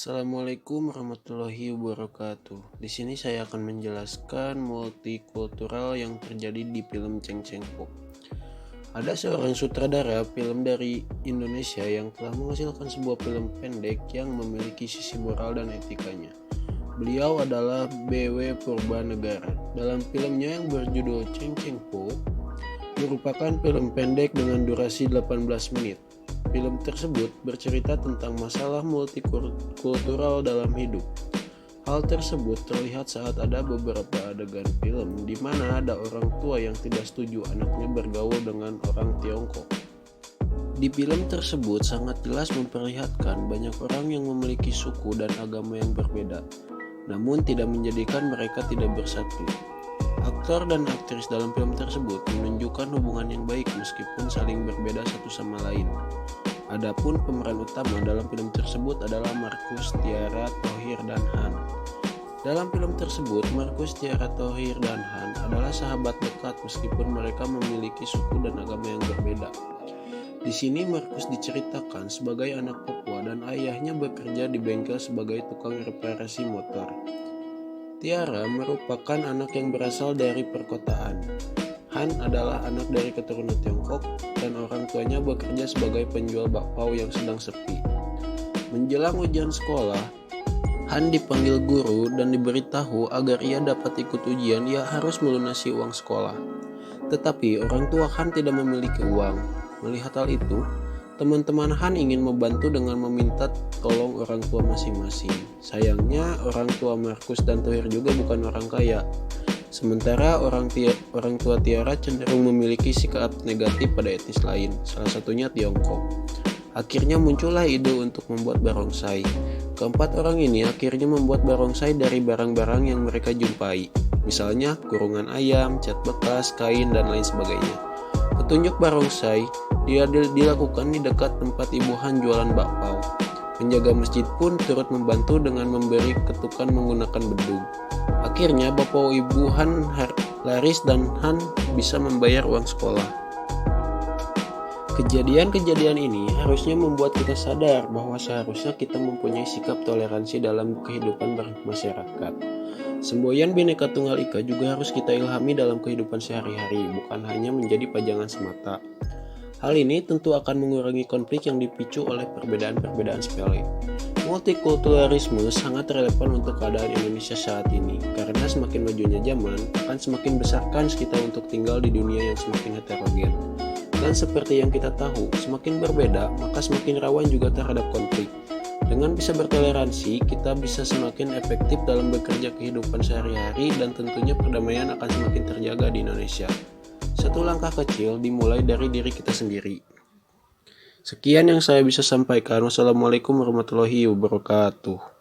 Assalamualaikum warahmatullahi wabarakatuh. Di sini saya akan menjelaskan multikultural yang terjadi di film Ceng Ceng Pok. Ada seorang sutradara film dari Indonesia yang telah menghasilkan sebuah film pendek yang memiliki sisi moral dan etikanya. Beliau adalah B.W. Purbanegara. Dalam filmnya yang berjudul Ceng Ceng Pok merupakan film pendek dengan durasi 18 menit. Film tersebut bercerita tentang masalah multikultural dalam hidup. Hal tersebut terlihat saat ada beberapa adegan film di mana ada orang tua yang tidak setuju anaknya bergaul dengan orang Tiongkok. Di film tersebut sangat jelas memperlihatkan banyak orang yang memiliki suku dan agama yang berbeda, namun tidak menjadikan mereka tidak bersatu. Aktor dan aktris dalam film tersebut menunjukkan hubungan yang baik meskipun saling berbeda satu sama lain. Adapun pemeran utama dalam film tersebut adalah Markus, Tiara, Thohir, dan Han. Dalam film tersebut, Markus, Tiara, Thohir, dan Han adalah sahabat dekat meskipun mereka memiliki suku dan agama yang berbeda. Di sini Markus diceritakan sebagai anak Papua dan ayahnya bekerja di bengkel sebagai tukang reparasi motor. Tiara merupakan anak yang berasal dari perkotaan. Han adalah anak dari keturunan Tiongkok dan orang tuanya bekerja sebagai penjual bakpao yang sedang sepi. Menjelang ujian sekolah, Han dipanggil guru dan diberitahu agar ia dapat ikut ujian ia harus melunasi uang sekolah. Tetapi orang tua Han tidak memiliki uang. Melihat hal itu, teman-teman Han ingin membantu dengan meminta tolong orang tua masing-masing. Sayangnya orang tua Markus dan Thohir juga bukan orang kaya. Sementara orang tua Tiara cenderung memiliki sikap negatif pada etnis lain, salah satunya Tiongkok. Akhirnya muncullah ide untuk membuat barongsai. Keempat orang ini akhirnya membuat barongsai dari barang-barang yang mereka jumpai, misalnya kurungan ayam, cat bekas, kain, dan lain sebagainya. Petunjuk barongsai dilakukan di dekat tempat Ibu Han jualan bakpao. Penjaga masjid pun turut membantu dengan memberi ketukan menggunakan bedung. Akhirnya bakpao Ibu Han laris dan Han bisa membayar uang sekolah. Kejadian-kejadian ini harusnya membuat kita sadar bahwa seharusnya kita mempunyai sikap toleransi dalam kehidupan bermasyarakat. Semboyan Bhinneka Tunggal Ika juga harus kita ilhami dalam kehidupan sehari-hari, bukan hanya menjadi pajangan semata. Hal ini tentu akan mengurangi konflik yang dipicu oleh perbedaan-perbedaan sepele. Multikulturalisme sangat relevan untuk keadaan Indonesia saat ini, karena semakin majunya zaman akan semakin besar kans kita untuk tinggal di dunia yang semakin heterogen. Dan seperti yang kita tahu, semakin berbeda maka semakin rawan juga terhadap konflik. Dengan bisa bertoleransi, kita bisa semakin efektif dalam bekerja kehidupan sehari-hari dan tentunya perdamaian akan semakin terjaga di Indonesia. Satu langkah kecil dimulai dari diri kita sendiri. Sekian yang saya bisa sampaikan. Wassalamualaikum warahmatullahi wabarakatuh.